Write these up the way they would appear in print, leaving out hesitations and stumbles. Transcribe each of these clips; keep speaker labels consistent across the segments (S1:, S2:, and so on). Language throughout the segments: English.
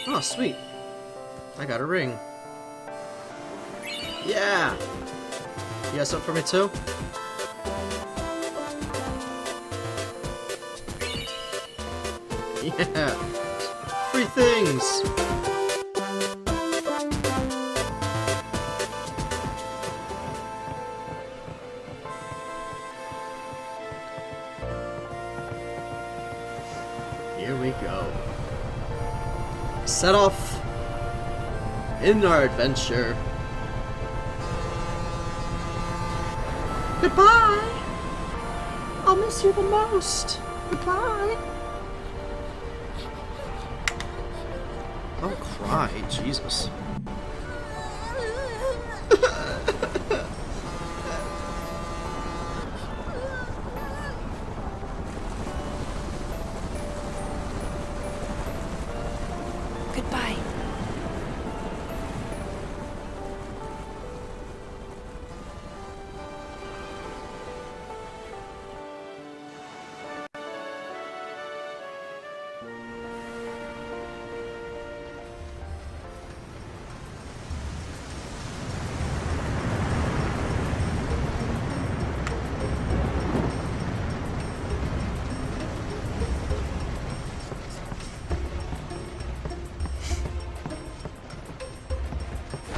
S1: Oh, sweet. I got a ring. Yeah! You got something for me too? Yeah! Free things! Here we go. Set off in our adventure. Goodbye! I'll miss you the most. Goodbye! Don't cry, Jesus.
S2: Goodbye.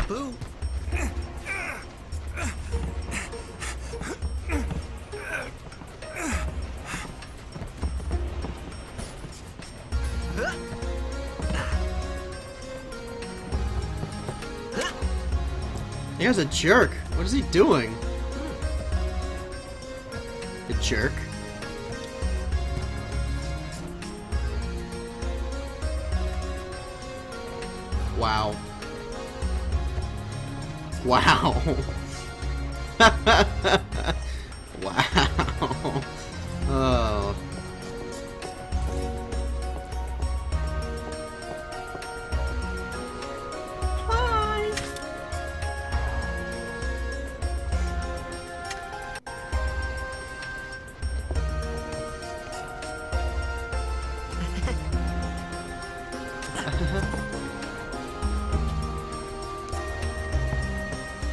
S3: Boo!
S1: The guy's a jerk. What is he doing? A jerk. Wow. Wow. Wow. Oh. Hi.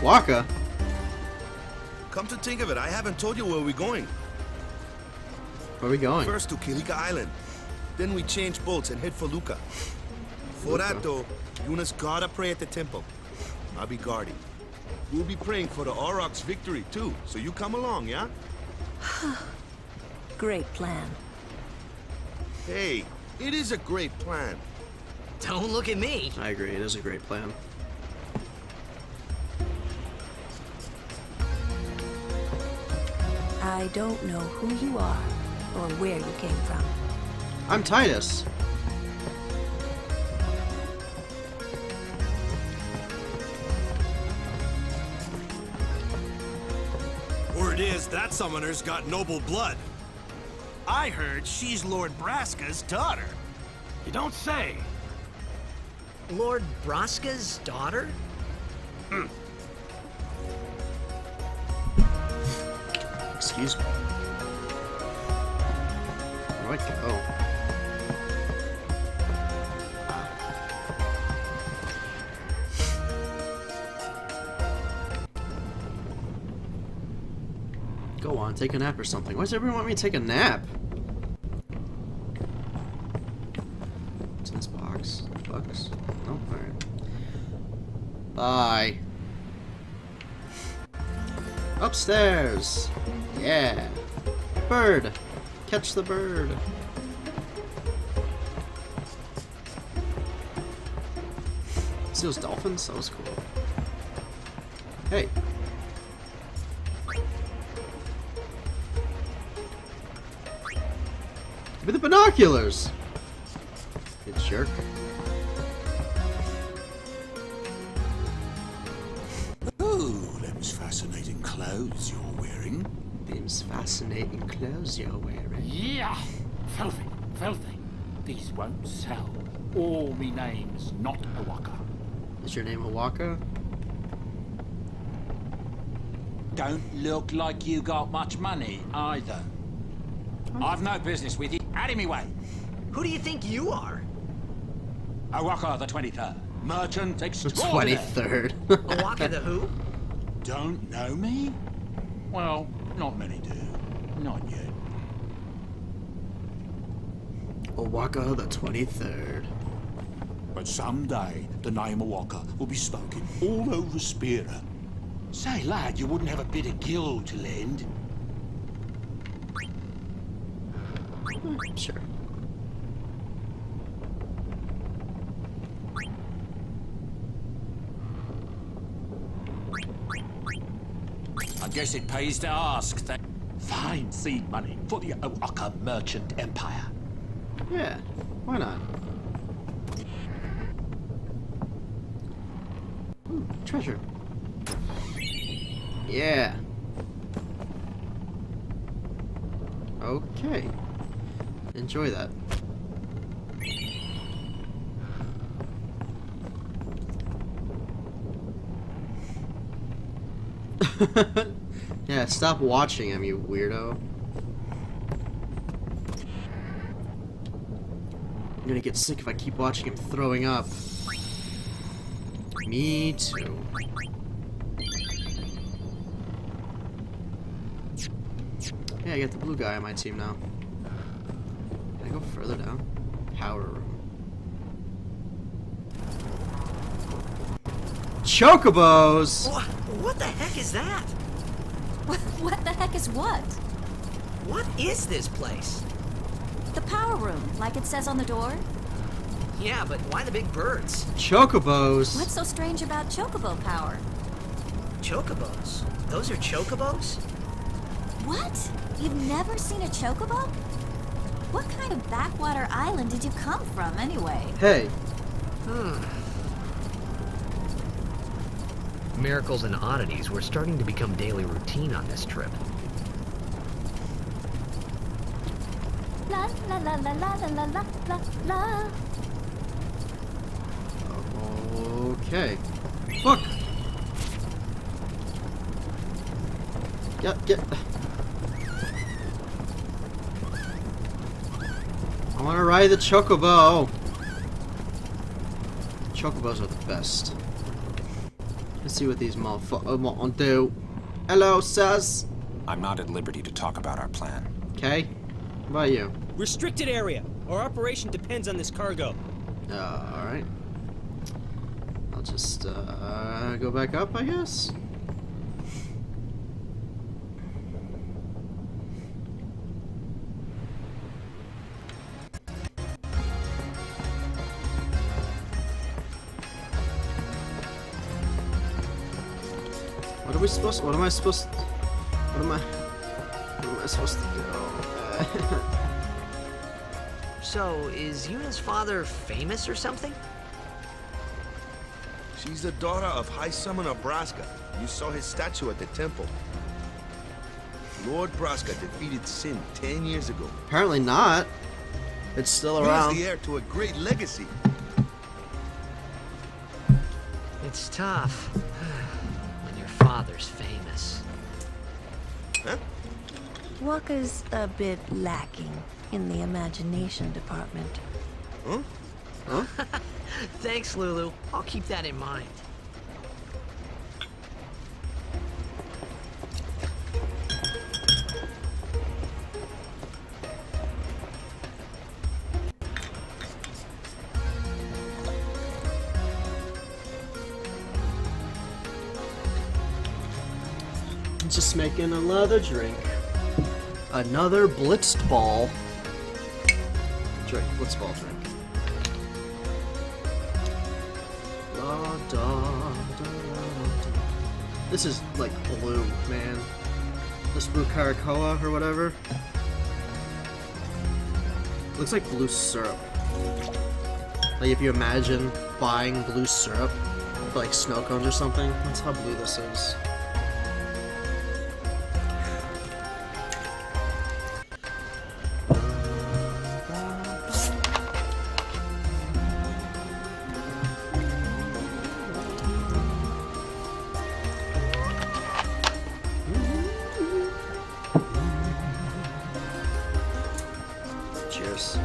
S1: Waka.
S3: Come to think of it, I haven't told you where we're going.
S1: Where are we going?
S3: First to Kilika Island. Then we change boats and head for Luca. For that though, Yuna's gotta pray at the temple. I'll be guarding. We'll be praying for the Aurochs' victory too, so you come along, yeah?
S2: Great plan.
S3: Hey, it is a great plan.
S4: Don't look at me.
S1: I agree, it is a great plan.
S2: I don't know who you are or where you came from.
S1: I'm Titus.
S5: Word is that summoner's got noble blood. I heard she's Lord Braska's daughter. You don't say.
S4: Lord Braska's daughter?
S1: Excuse me. Where do I go? Go on, take a nap or something. Why does everyone want me to take a nap? What's in this box? Bucks? No? Alright. Bye. Upstairs! Yeah! Bird! Catch the bird! See those dolphins? That was cool. Hey! Give me the binoculars! You jerk.
S6: Oh, them's fascinating clothes you're wearing.
S1: Them's fascinating clothes you're wearing.
S7: Yeah, filthy, filthy. These won't sell. All me name's not Awaka.
S1: Is your name Awaka?
S6: Don't look like you got much money either. I've no business with you. Out of me way.
S4: Who do you think you are?
S6: Awaka the 23rd. Merchant extraordinary.
S8: 23rd.
S4: Awaka the who?
S6: Don't know me? Well, not many do. Not yet.
S8: Owaka the 23rd.
S6: But someday, the name Awaka will be spoken all over Spira. Say, lad, you wouldn't have a bit of gill to lend?
S8: Sure.
S6: I guess it pays to ask. That fine seed money for the Awaka merchant empire.
S8: Yeah, why not? Ooh, treasure. Yeah. Okay. Enjoy that. Yeah, stop watching him, you weirdo. I'm gonna get sick if I keep watching him throwing up. Me too. Yeah, I got the blue guy on my team now. Can I go further down? Power room. Chocobos!
S4: What the heck is that?
S2: What the heck is what?
S4: What is this place?
S2: The power room, like it says on the door?
S4: Yeah, but why the big birds?
S8: Chocobos!
S2: What's so strange about chocobo power?
S4: Chocobos? Those are chocobos?
S2: What? You've never seen a chocobo? What kind of backwater island did you come from, anyway?
S8: Hey.
S4: Miracles and oddities were starting to become daily routine on this trip.
S2: La la la la la la la la la.
S8: Okay. Fuck! Get. I wanna ride the chocobo! Chocobos are the best. Let's see what these motherfuckers want to do. Hello, sus!
S9: I'm not at liberty to talk about our plan.
S8: Okay. What about you?
S10: Restricted area. Our operation depends on this cargo.
S8: Alright. I'll just, go back up, I guess? What am I supposed to do?
S4: So, is Yuna's father famous or something?
S3: She's the daughter of High Summoner Braska. You saw his statue at the temple. Lord Braska defeated Sin 10 years ago.
S8: Apparently not. It's still around.
S3: He's the heir to a great legacy.
S4: It's tough when your father's famous.
S3: Huh?
S2: Waka's a bit lacking in the imagination department.
S3: Huh?
S8: Huh?
S4: Thanks, Lulu. I'll keep that in mind.
S8: Just making another drink. Another blitzed ball. Drink. Blitzed ball drink. La, da, da, da. This is like blue, man. This blue caracoa or whatever. Looks like blue syrup. Like if you imagine buying blue syrup for like snow cones or something, that's how blue this is. Cheers.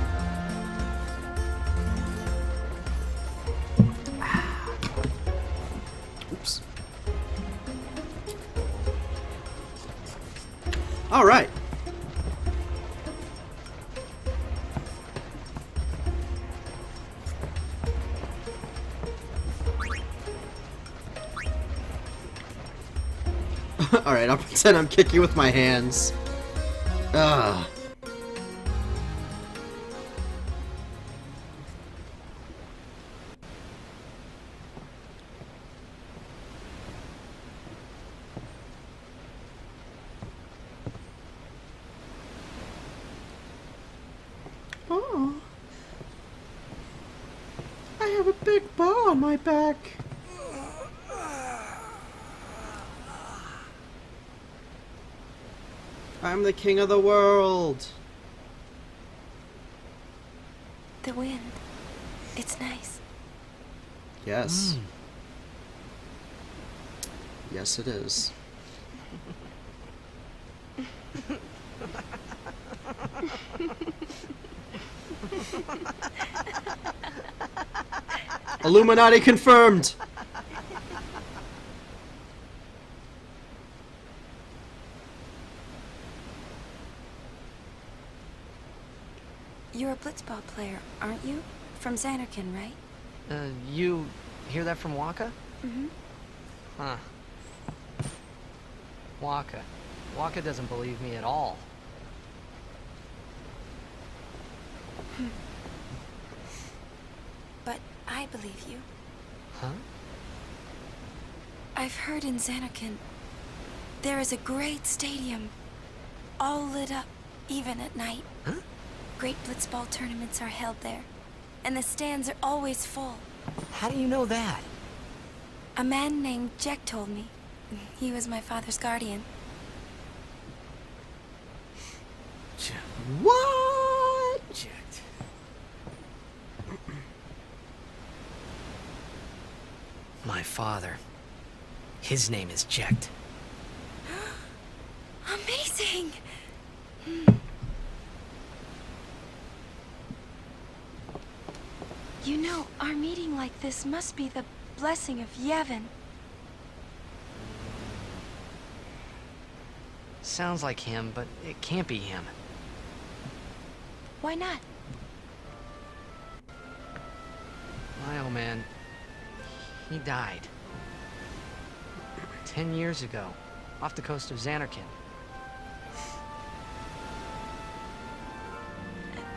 S8: All right. Alright, I'll pretend I'm kicking with my hands. Ugh.
S1: Oh. I have a big bow on my back.
S8: I'm the king of the world.
S2: The wind. It's nice.
S8: Yes. Yes, it is. Illuminati confirmed.
S2: You're a blitzball player, aren't you? From Xanarkin, right?
S4: You hear that from Waka?
S2: Mm-hmm.
S4: Huh. Waka. Waka doesn't believe me at all.
S2: But I believe you.
S4: Huh?
S2: I've heard in Xanarkin, there is a great stadium, all lit up, even at night.
S4: Huh?
S2: Great blitzball tournaments are held there, and the stands are always full.
S4: How do you know that?
S2: A man named Jack told me. He was my father's guardian.
S8: What?
S4: Checked. My father. His name is Jecht.
S2: Amazing! You know, our meeting like this must be the blessing of Yevon.
S4: Sounds like him, but it can't be him.
S2: Why not?
S4: My old man, he died. 10 years ago, off the coast of Xanarkin.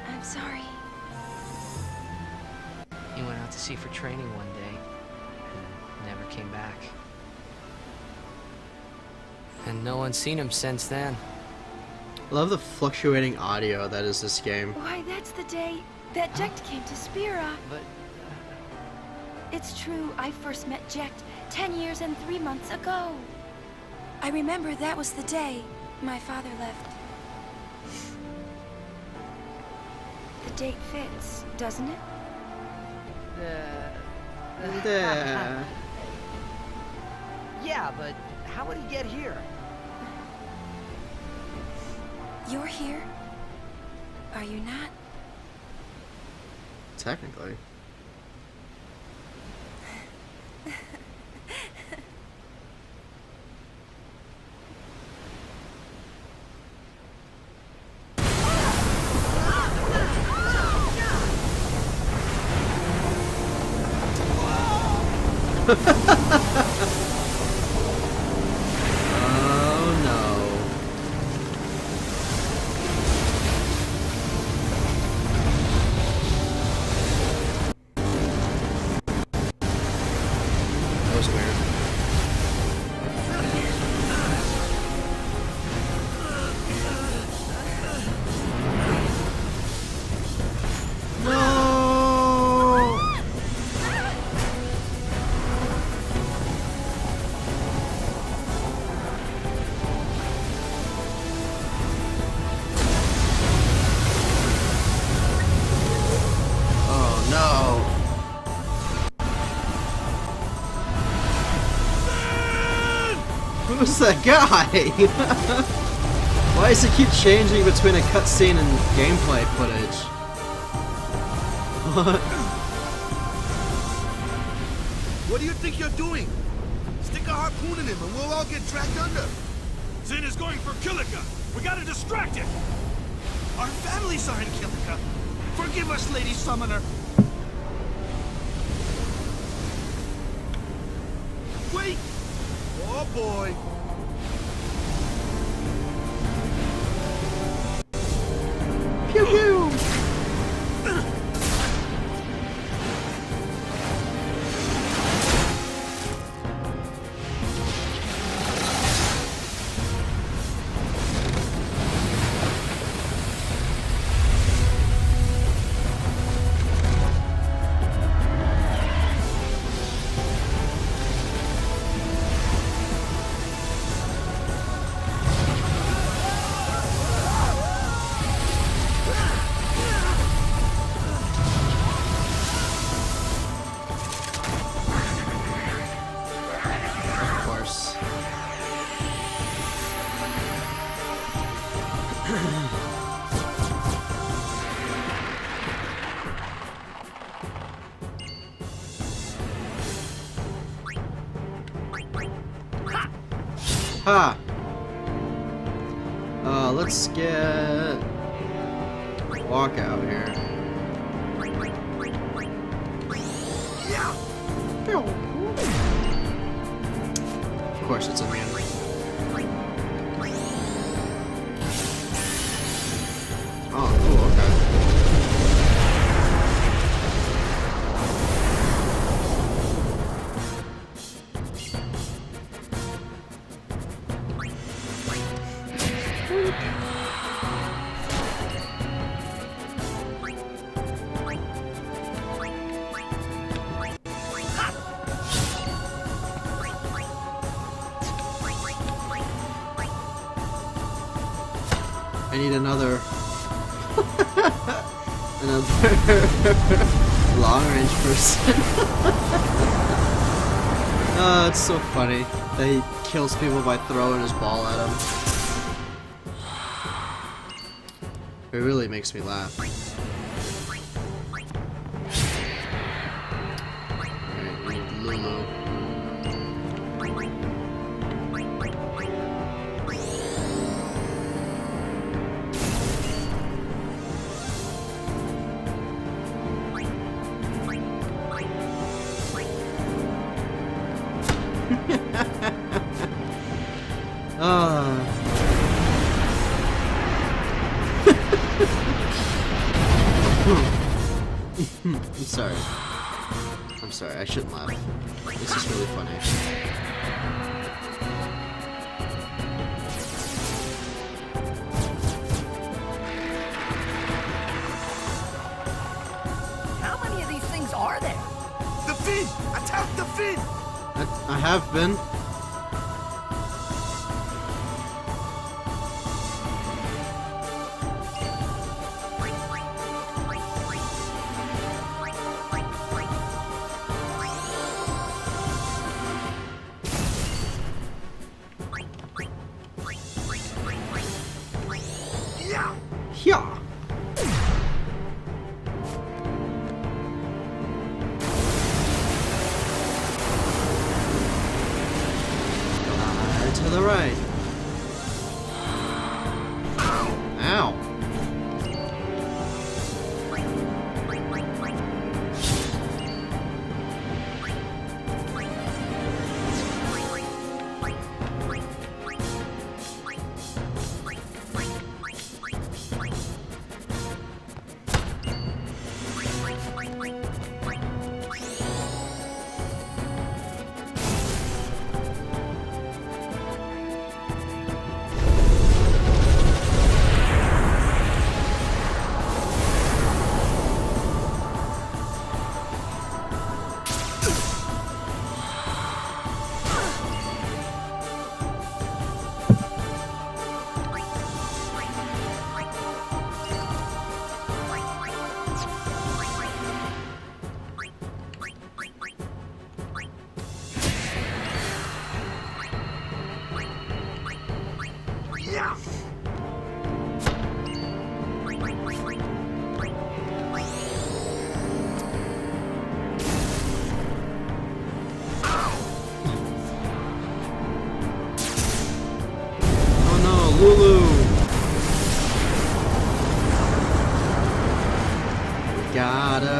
S2: I'm sorry.
S4: He went out to sea for training one day, and never came back. And no one's seen him since then.
S8: I love the fluctuating audio that is this game.
S2: Why, that's the day that Jecht came to Spira.
S4: But
S2: It's true, I first met Jecht 10 years and 3 months ago. I remember that was the day my father left. The date fits, doesn't it?
S8: There.
S4: Yeah, but how would he get here?
S2: You're here? Are you not?
S8: Technically. Oh no. That was weird. No! Oh no! Who's that guy? Why does it keep changing between a cutscene and gameplay footage? What?
S3: What do you think you're doing? Stick a harpoon in him and we'll all get dragged under.
S5: Zin is going for Kilika. We gotta distract it! Our families are in Kilika. Forgive us, Lady Summoner. Wait! Oh boy!
S8: Pew pew! Ha! Let's get walk out here. Of course it's immune. Oh, cool, okay. I need another long range person. Oh, it's so funny that he kills people by throwing his ball at them. It really makes me laugh. Alright, we need Lulu. I'm sorry. I'm sorry, I shouldn't laugh. This is really funny.
S11: How many of these things are there?
S5: The Finn! Attack the Finn!
S8: I have been. Yeah. To the right. Ow.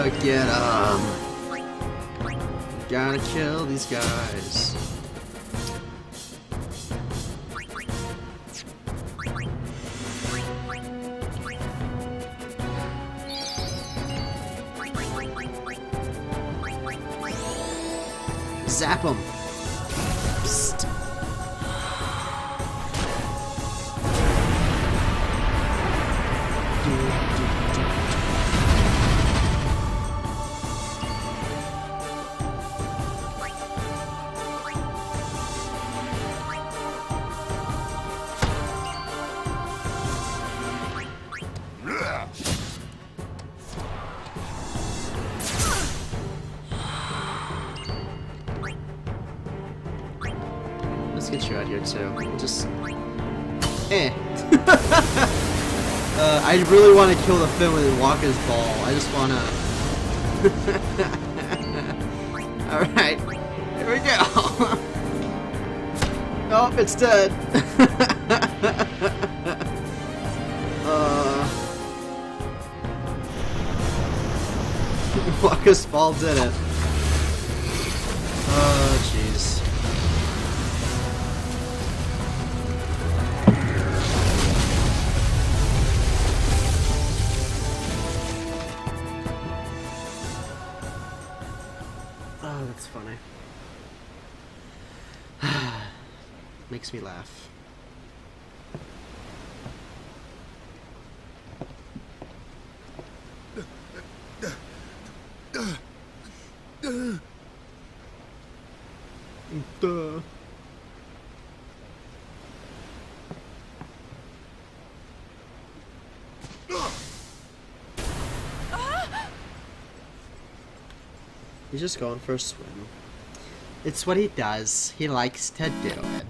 S8: Gotta get Gotta kill these guys. Zap him. Psst. Let's get you out here too. We'll just I really want to kill the Finn with Walker's ball. I just want to. Alright, here we go. Oh, it's dead. Walker's ball did it. Oh, jeez. Oh, that's funny. Makes me laugh. Duh. He's just going for a swim. It's what he does. He likes to do it.